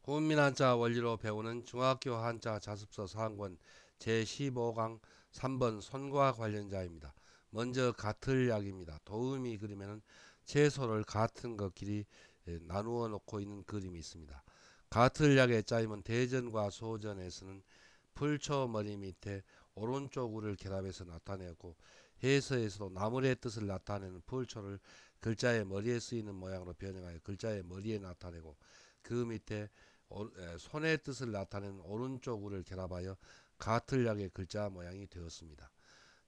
훈민 한자 원리로 배우는 중학교 한자 자습서 4학권 제15강 3번 손과 관련자입니다. 먼저 가틀약입니다. 도움이 그리면은 채소를 같은 것끼리 나누어 놓고 있는 그림이 있습니다. 가틀약의 짜임은 대전과 소전에서는 풀초 머리 밑에 오른쪽 우를 결합해서 나타내었고, 해서에서도 나물의 뜻을 나타내는 풀초를 글자의 머리에 쓰이는 모양으로 변형하여 글자의 머리에 나타내고, 그 밑에 손의 뜻을 나타내는 오른쪽 우를 결합하여 가틀약의 글자 모양이 되었습니다.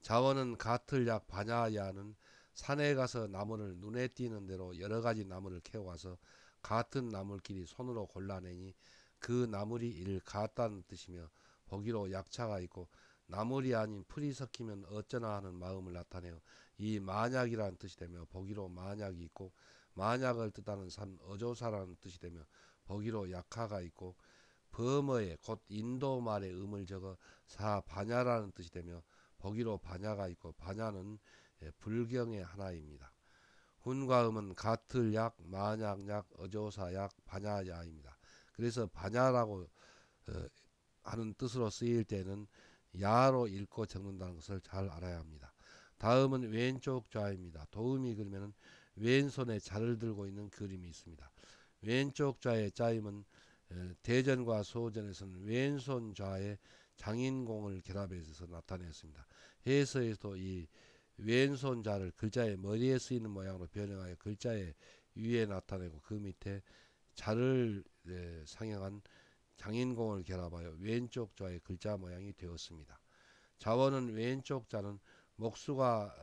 자원은 가틀약 반야야는 산에 가서 나무를 눈에 띄는 대로 여러 가지 나무를 캐와서 같은 나물끼리 손으로 골라내니 그 나물이 이를 같다는 뜻이며, 보기로 약자가 있고 나물이 아닌 풀이 섞이면 어쩌나 하는 마음을 나타내어 이 만약이라는 뜻이 되며, 보기로 만약이 있고 만약을 뜻하는 산 어조사라는 뜻이 되며, 보기로 약화가 있고 범어에 곧 인도 말의 음을 적어 사 반야라는 뜻이 되며, 보기로 반야가 있고 반야는 불경의 하나입니다. 훈과 음은 가틀약, 만약약, 어조사약, 반야야입니다. 그래서 반야라고 하는 뜻으로 쓰일 때는 야로 읽고 적는다는 것을 잘 알아야 합니다. 다음은 왼쪽 좌입니다. 도움이 그리면 왼손에 자를 들고 있는 그림이 있습니다. 왼쪽 좌의 짜임은 대전과 소전에서는 왼손 좌에 장인공을 결합해서 나타냈습니다. 해서에서도 이 왼손 좌를 글자의 머리에 쓰이는 모양으로 변형하여 글자의 위에 나타내고, 그 밑에 자를 상영한 장인공을 결합하여 왼쪽 좌의 글자 모양이 되었습니다. 자원은 왼쪽 자는 목수가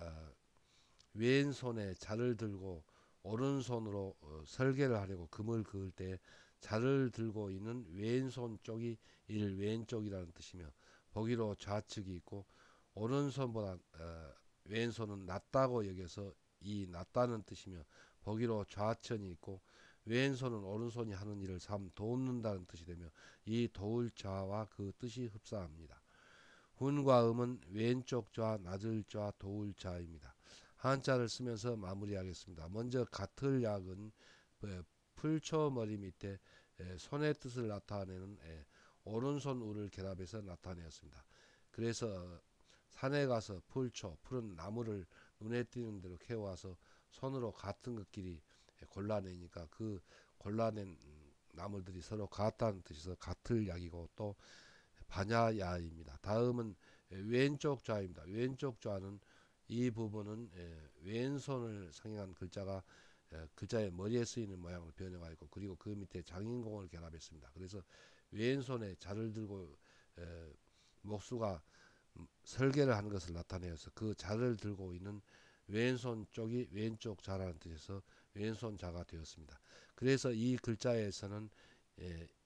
왼손에 자를 들고 오른손으로 설계를 하려고 금을 그을 때 자를 들고 있는 왼손 쪽이 일 왼쪽이라는 뜻이며, 보기로 좌측이 있고 오른손보다 왼손은 낮다고 여겨서 이 낮다는 뜻이며, 보기로 좌천이 있고 왼손은 오른손이 하는 일을 삼 돕는다는 뜻이 되며, 이 도울 좌와 그 뜻이 흡사합니다. 훈과 음은 왼쪽 좌, 낮을 좌, 도울 좌입니다. 한자를 쓰면서 마무리하겠습니다. 먼저 가틀약은 풀초 머리 밑에 손의 뜻을 나타내는 오른손 우를 결합해서 나타내었습니다. 그래서 산에 가서 풀초, 풀은 나무를 눈에 띄는 대로 캐와서 손으로 같은 것끼리 골라내니까 그 골라낸 나물들이 서로 같다는 뜻에서 가틀약이고, 또 반야야입니다. 다음은 왼쪽 좌입니다. 왼쪽 좌는 이 부분은 왼손을 상징한 글자가 글자의 머리에 쓰이는 모양을 변형하였고, 그리고 그 밑에 장인공을 결합했습니다. 그래서 왼손에 자를 들고 목수가 설계를 하는 것을 나타내어서 그 자를 들고 있는 왼손 쪽이 왼쪽 자라는 뜻에서 왼손 자가 되었습니다. 그래서 이 글자에서는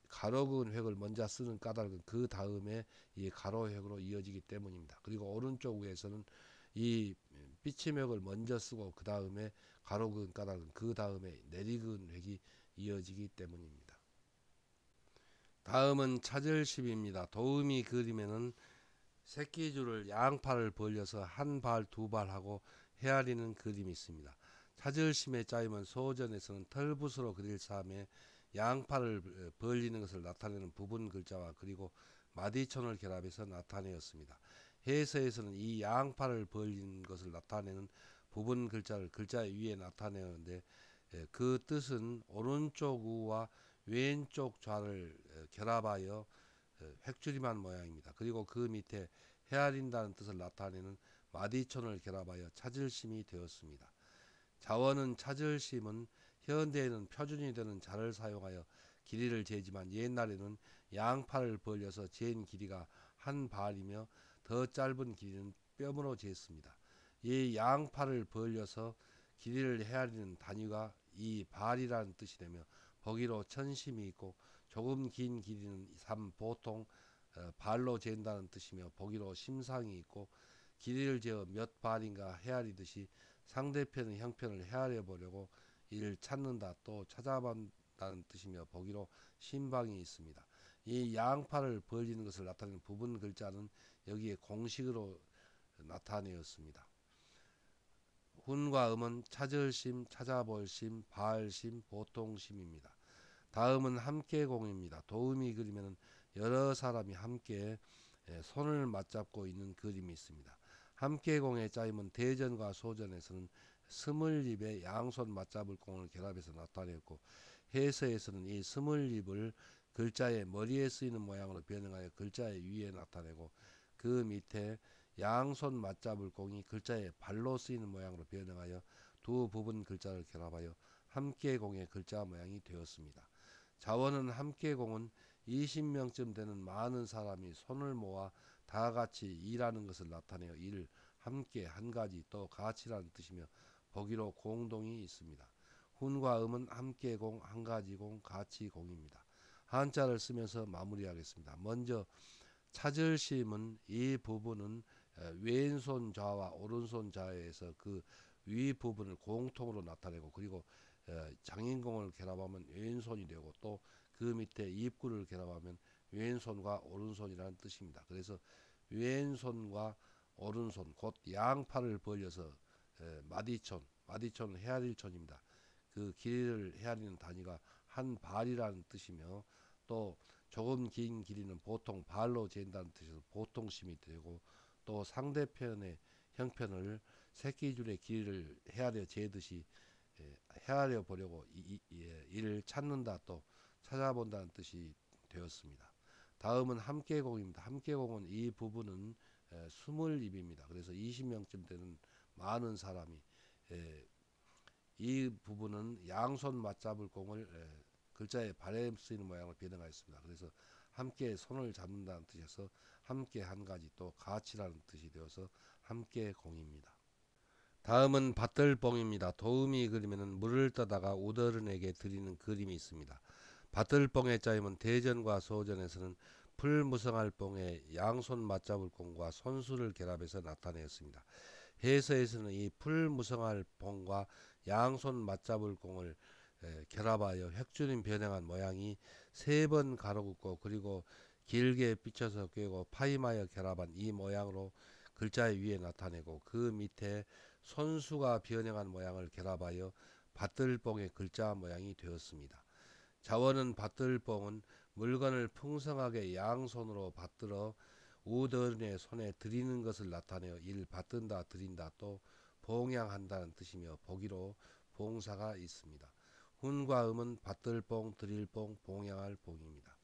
가로 그은 획을 먼저 쓰는 까닭은 그 다음에 이 가로 획으로 이어지기 때문입니다. 그리고 오른쪽 위에서는 이 삐침획을 먼저 쓰고 그 다음에 가로 그은 까닭은 그 다음에 내리 그은 획이 이어지기 때문입니다. 다음은 차절십입니다. 도움이 그림에는 새끼줄을 양팔을 벌려서 한 발, 두 발 하고 헤아리는 그림이 있습니다. 차절심의 짜임은 소전에서는 털붓으로 그릴 사함에 양팔을 벌리는 것을 나타내는 부분 글자와 그리고 마디촌을 결합해서 나타내었습니다. 해서에서는 이 양팔을 벌리는 것을 나타내는 부분 글자를 글자 위에 나타내는데, 그 뜻은 오른쪽 우와 왼쪽 좌를 결합하여 획줄임한 모양입니다. 그리고 그 밑에 헤아린다는 뜻을 나타내는 마디촌을 결합하여 차절심이 되었습니다. 자원은 차절심은 현대에는 표준이 되는 자를 사용하여 길이를 재지만, 옛날에는 양팔을 벌려서 잰 길이가 한 발이며 더 짧은 길이는 뼘으로 쟀습니다. 이 양팔을 벌려서 길이를 헤아리는 단위가 이 발이라는 뜻이 되며, 보기로 천심이 있고 조금 긴 길이는 보통 발로 잰다는 뜻이며, 보기로 심상이 있고 길이를 재어 몇 발인가 헤아리듯이 상대편의 형편을 헤아려 보려고 이를 찾는다, 또 찾아본다는 뜻이며, 보기로 신방이 있습니다. 이 양팔을 벌리는 것을 나타내는 부분 글자는 여기에 공식으로 나타내었습니다. 훈과 음은 찾을심, 찾아볼심, 발심, 보통심입니다. 다음은 함께공입니다. 도움이 그리면은 여러 사람이 함께 손을 맞잡고 있는 그림이 있습니다. 함께공의 짜임은 대전과 소전에서는 스물잎의 양손 맞잡을 공을 결합해서 나타냈고, 해서에서는 이 스물잎을 글자의 머리에 쓰이는 모양으로 변형하여 글자의 위에 나타내고, 그 밑에 양손 맞잡을 공이 글자의 발로 쓰이는 모양으로 변형하여 두 부분 글자를 결합하여 함께공의 글자 모양이 되었습니다. 자원은 함께공은 20명쯤 되는 많은 사람이 손을 모아 다 같이 일하는 것을 나타내어 일, 함께, 한 가지, 또 같이라는 뜻이며 보기로 공동이 있습니다. 훈과 음은 함께공, 한 가지공, 같이공입니다. 한자를 쓰면서 마무리하겠습니다. 먼저 찾을 심은 이 부분은 왼손 좌와 오른손 좌에서 그 위 부분을 공통으로 나타내고, 그리고 장인공을 결합하면 왼손이 되고, 또 그 밑에 입구를 결합하면 왼손과 오른손이라는 뜻입니다. 그래서 왼손과 오른손, 곧 양팔을 벌려서 마디촌은 헤아릴촌입니다. 그 길이를 헤아리는 단위가 한 발이라는 뜻이며, 또 조금 긴 길이는 보통 발로 잰다는 뜻에서 보통심이 되고, 또 상대편의 형편을 새끼줄의 길이를 헤아려 재듯이 헤아려 보려고 이를 찾는다, 또 찾아본다는 뜻이 되었습니다. 다음은 함께공입니다. 함께공은 이 부분은 스물입입니다. 그래서 20명쯤 되는 많은 사람이, 이 부분은 양손 맞잡을 공을 글자의 발에 쓰이는 모양으로 변형하였습니다. 그래서 함께 손을 잡는다는 뜻에서 함께 한 가지, 또 같이라는 뜻이 되어서 함께 공입니다. 다음은 밭들뽕입니다. 도우미 그림에는 물을 떠다가 우더른에게 드리는 그림이 있습니다. 밭들뽕의 짜임은 대전과 소전에서는 풀무성할 뽕에 양손 맞잡을 뽕과 손수를 결합해서 나타내었습니다. 해서에서는 이 풀무성할 뽕과 양손 맞잡을 뽕을 결합하여 획줄임 변형한 모양이 세 번 가로긋고, 그리고 길게 삐쳐서 꿰고 파임하여 결합한 이 모양으로 글자의 위에 나타내고, 그 밑에 손수가 변형한 모양을 결합하여 밭들뽕의 글자 모양이 되었습니다. 자원은 밭들뽕은 물건을 풍성하게 양손으로 받들어 우더른의 손에 드리는 것을 나타내어 일 받든다, 드린다, 또 봉양한다는 뜻이며 보기로 봉사가 있습니다. 훈과 음은 받들뽕, 드릴뽕, 봉양할 봉입니다.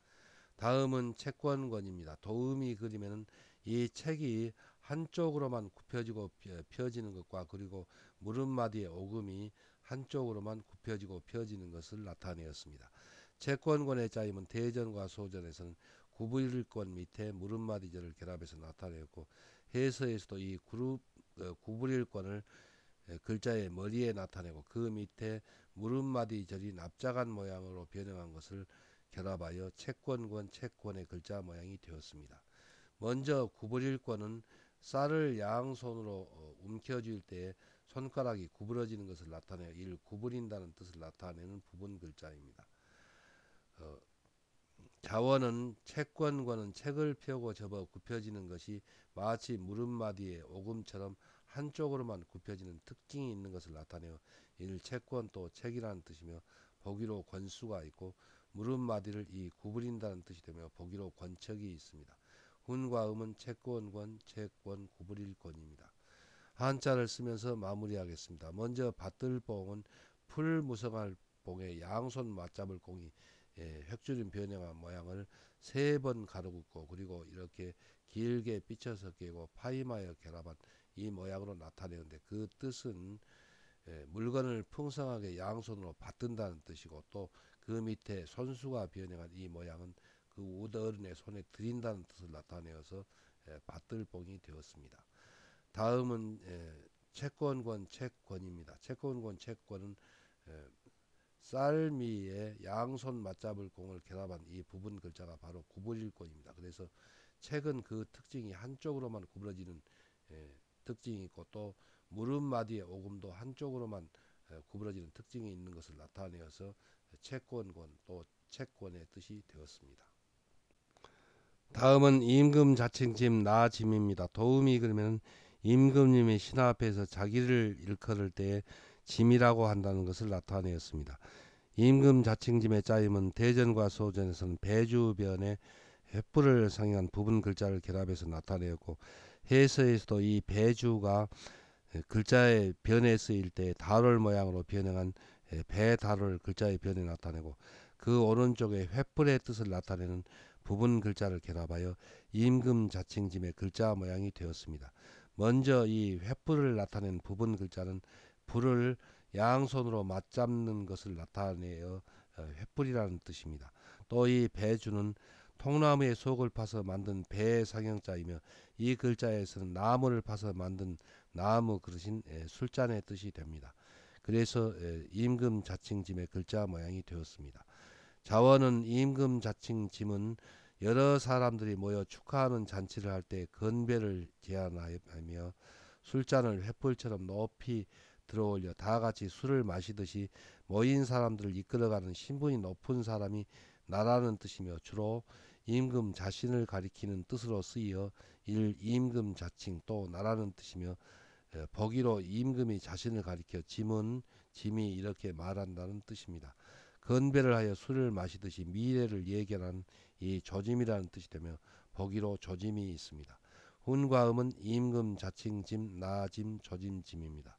다음은 채권권입니다. 도음이 그리면은 이 책이 한쪽으로만 굽혀지고 펴지는 것과, 그리고 무릎마디의 오금이 한쪽으로만 굽혀지고 펴지는 것을 나타내었습니다. 채권권의 짜임은 대전과 소전에서는 구부릴권 밑에 무릎마디절을 결합해서 나타내었고, 해서에서도 이 구부릴권을 글자의 머리에 나타내고, 그 밑에 무릎마디절이 납작한 모양으로 변형한 것을 결합하여 채권권, 채권의 글자 모양이 되었습니다. 먼저 구부릴권은 쌀을 양손으로 움켜쥘 때 손가락이 구부러지는 것을 나타내어 이를 구부린다는 뜻을 나타내는 부분 글자입니다. 자원은 채권권은 책을 펴고 접어 굽혀지는 것이 마치 무릎마디의 오금처럼 한쪽으로만 굽혀지는 특징이 있는 것을 나타내어 이를 채권, 또 책이라는 뜻이며 보기로 권수가 있고, 무릎마디를 이 구부린다는 뜻이 되며 보기로 권척이 있습니다. 훈과 음은 채권권, 채권, 구부릴권입니다. 한자를 쓰면서 마무리하겠습니다. 먼저 밭들뽕은 풀무성할 봉에 양손 맞잡을 공이 획줄임 변형한 모양을 세 번 가로긋고, 그리고 이렇게 길게 삐쳐서 깨고 파임하여 결합한 이 모양으로 나타내는데, 그 뜻은 물건을 풍성하게 양손으로 받든다는 뜻이고, 또 그 밑에 손수가 변형한 이 모양은 그 우더른의 손에 드린다는 뜻을 나타내어서 밭들뽕이 되었습니다. 다음은 채권권, 채권입니다. 채권권, 채권은 쌀미에 양손 맞잡을 공을 결합한 이 부분 글자가 바로 구부릴권입니다. 그래서 책은 그 특징이 한쪽으로만 구부러지는 특징이 있고, 또 무릎마디의 오금도 한쪽으로만 구부러지는 특징이 있는 것을 나타내어서 채권권, 또 채권의 뜻이 되었습니다. 다음은 임금 자칭짐 나짐입니다. 도움이 그러면 임금님이 신하 앞에서 자기를 일컬을 때 짐이라고 한다는 것을 나타내었습니다. 임금 자칭짐의 짜임은 대전과 소전에서는 배주변에 횃불을 상징한 부분 글자를 결합해서 나타내었고, 해서에서도 이 배주가 글자의 변에 쓰일 때 달월 모양으로 변형한 배달월 글자의 변에 나타내고, 그 오른쪽에 횃불의 뜻을 나타내는 부분 글자를 결합하여 임금 자칭짐의 글자 모양이 되었습니다. 먼저 이 횃불을 나타낸 부분 글자는 불을 양손으로 맞잡는 것을 나타내어 횃불이라는 뜻입니다. 또 이 배주는 통나무의 속을 파서 만든 배의 상형자이며, 이 글자에서는 나무를 파서 만든 나무 그릇인 술잔의 뜻이 됩니다. 그래서 임금 자칭짐의 글자 모양이 되었습니다. 자원은 임금 자칭짐은 여러 사람들이 모여 축하하는 잔치를 할 때 건배를 제안하며 술잔을 횃불처럼 높이 들어올려 다 같이 술을 마시듯이 모인 사람들을 이끌어가는 신분이 높은 사람이 나라는 뜻이며, 주로 임금 자신을 가리키는 뜻으로 쓰여 임금 자칭 또 나라는 뜻이며, 보기로 임금이 자신을 가리켜 짐은 짐이 이렇게 말한다는 뜻입니다. 건배를 하여 술을 마시듯이 미래를 예견한 이 조짐이라는 뜻이 되며, 보기로 조짐이 있습니다. 훈과 음은 임금 자칭짐 나짐 조짐짐입니다.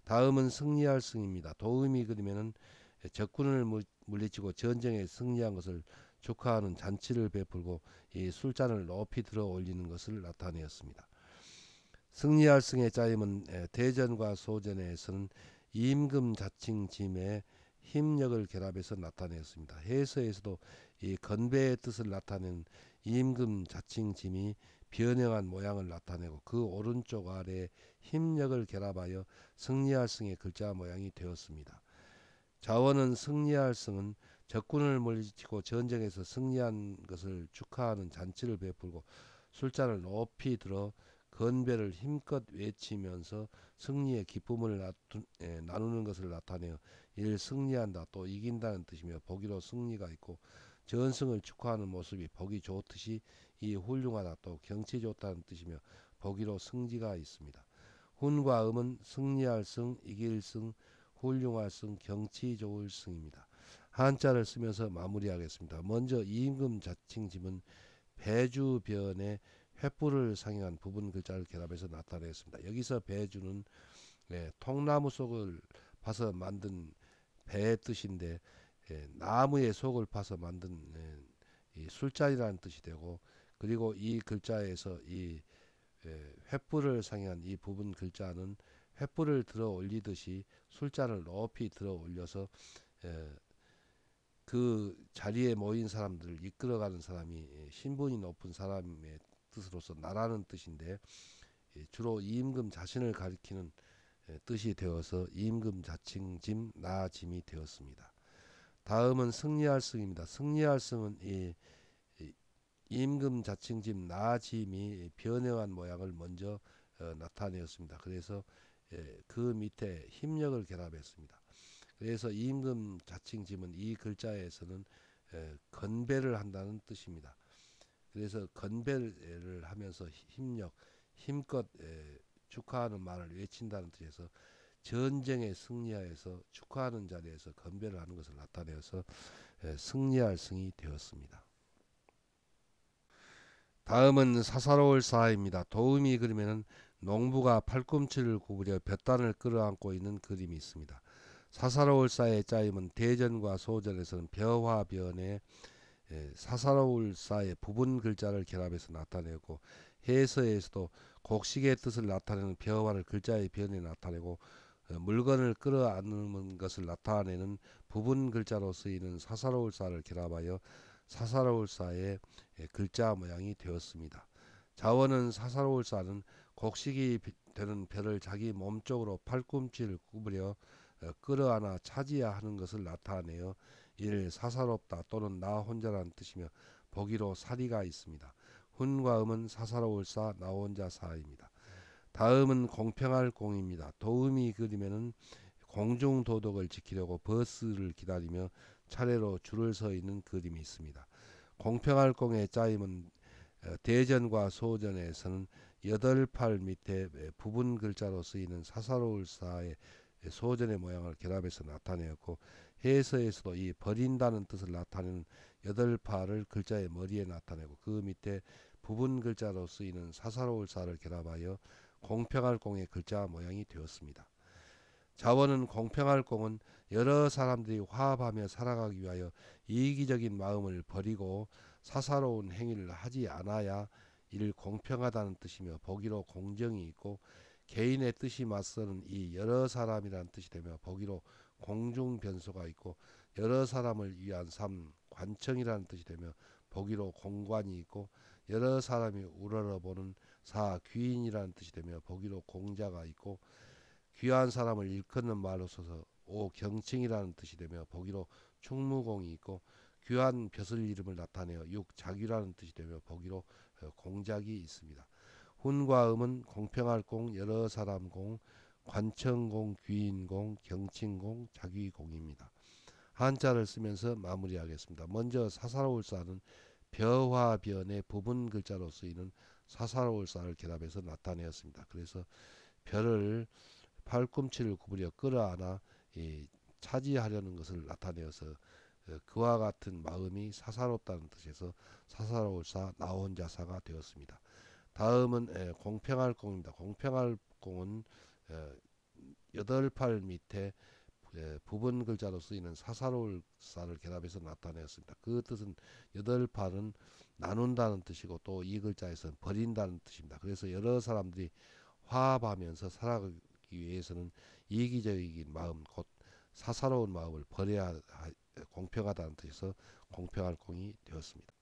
다음은 승리할 승입니다. 도음이 그리면은 적군을 물리치고 전쟁에 승리한 것을 축하하는 잔치를 베풀고 이 술잔을 높이 들어 올리는 것을 나타내었습니다. 승리할 승의 짜임은 대전과 소전에서는 임금 자칭짐의 힘력을 결합해서 나타내었습니다. 해서에서도 이 건배의 뜻을 나타내는 임금 자칭짐이 변형한 모양을 나타내고, 그 오른쪽 아래에 힘력을 결합하여 승리할 승의 글자 모양이 되었습니다. 자원은 승리할 승은 적군을 물리치고 전쟁에서 승리한 것을 축하하는 잔치를 베풀고 술잔을 높이 들어 건배를 힘껏 외치면서 승리의 기쁨을 나누는 것을 나타내어 이를 승리한다 또 이긴다는 뜻이며, 보기로 승리가 있고 전승을 축하하는 모습이 보기 좋듯이 이 훌륭하다 또 경치 좋다는 뜻이며, 보기로 승지가 있습니다. 훈과 음은 승리할 승, 이길 승, 훌륭할 승, 경치 좋을 승입니다. 한자를 쓰면서 마무리하겠습니다. 먼저 임금 자칭짐은 배주변에 횃불을 상징한 부분 글자를 결합해서 나타냈습니다. 여기서 배주는 통나무 속을 파서 만든 배의 뜻인데, 나무의 속을 파서 만든 이 술잔이라는 뜻이 되고, 그리고 이 글자에서 이 횃불을 상징한 이 부분 글자는 횃불을 들어 올리듯이 술잔을 높이 들어 올려서 그 자리에 모인 사람들을 이끌어가는 사람이 신분이 높은 사람의 뜻으로서 나라는 뜻인데, 주로 임금 자신을 가리키는 뜻이 되어서 임금 자칭짐 나짐이 되었습니다. 다음은 승리할 승입니다. 승리할 승은 이 임금 자칭짐 나짐이 변형한 모양을 먼저 나타내었습니다. 그래서 그 밑에 힘력을 결합했습니다. 그래서 임금 자칭짐은 이 글자에서는 건배를 한다는 뜻입니다. 그래서 건배를 하면서 힘력, 힘껏 축하하는 말을 외친다는 뜻에서 전쟁에 승리하여서 축하하는 자리에서 건배를 하는 것을 나타내어서 승리할 승이 되었습니다. 다음은 사사로울 사입니다. 도움이 그리면은 농부가 팔꿈치를 구부려 볕단을 끌어안고 있는 그림이 있습니다. 사사로울 사의 짜임은 대전과 소전에서는 벼화변에 사사로울 사의 부분 글자를 결합해서 나타내고, 해서에서도 곡식의 뜻을 나타내는 벼화를 글자의 변에 나타내고, 물건을 끌어안는 것을 나타내는 부분 글자로 쓰이는 사사로울 사를 결합하여 사사로울 사의 글자 모양이 되었습니다. 자원은 사사로울 사는 곡식이 되는 벼를 자기 몸쪽으로 팔꿈치를 구부려 끌어안아 차지야 하는 것을 나타내어 이를 사사롭다 또는 나 혼자라는 뜻이며, 보기로 사리가 있습니다. 훈과 음은 사사로울 사, 나 혼자 사입니다. 다음은 공평할 공입니다. 도음이 그리면은 공중도덕을 지키려고 버스를 기다리며 차례로 줄을 서 있는 그림이 있습니다. 공평할 공의 짜임은 대전과 소전에서는 8팔 밑에 부분 글자로 쓰이는 사사로울 사의 소전의 모양을 결합해서 나타내었고, 해서에서도 이 버린다는 뜻을 나타내는 여덟 팔을 글자의 머리에 나타내고 그 밑에 부분 글자로 쓰이는 사사로울 사를 결합하여 공평할 공의 글자 모양이 되었습니다. 자원은 공평할 공은 여러 사람들이 화합하며 살아가기 위하여 이기적인 마음을 버리고 사사로운 행위를 하지 않아야 이를 공평하다는 뜻이며 보기로 공정이 있고 개인의 뜻이 맞서는 이 여러 사람이라는 뜻이 되며 보기로 공중 변소가 있고 여러 사람을 위한 삶 관청이라는 뜻이 되며 보기로 공관이 있고 여러 사람이 우러러보는 사 귀인이라는 뜻이 되며 보기로 공자가 있고 귀한 사람을 일컫는 말로 써서 오 경칭이라는 뜻이 되며 보기로 충무공이 있고 귀한 벼슬 이름을 나타내어 육 자귀라는 뜻이 되며 보기로 공작이 있습니다. 훈과 음은 공평할 공, 여러 사람 공, 관청공, 귀인공, 경칭공, 자귀공입니다. 한자를 쓰면서 마무리하겠습니다. 먼저 사사로울사는 벼화변의 부분 글자로 쓰이는 사사로울사를 결합해서 나타내었습니다. 그래서 벼를 팔꿈치를 구부려 끌어안아 차지하려는 것을 나타내어서 그와 같은 마음이 사사롭다는 뜻에서 사사로울사 나혼자사가 되었습니다. 다음은 공평할 공입니다. 공평할 공은 여덟 팔 밑에 부분 글자로 쓰이는 사사로울사를 결합해서 나타내었습니다. 그 뜻은 여덟 팔은 나눈다는 뜻이고 또 이 글자에서는 버린다는 뜻입니다. 그래서 여러 사람들이 화합하면서 살아가기 위해서는 이기적인 마음 곧 사사로운 마음을 버려야 공평하다는 뜻에서 공평할 공이 되었습니다.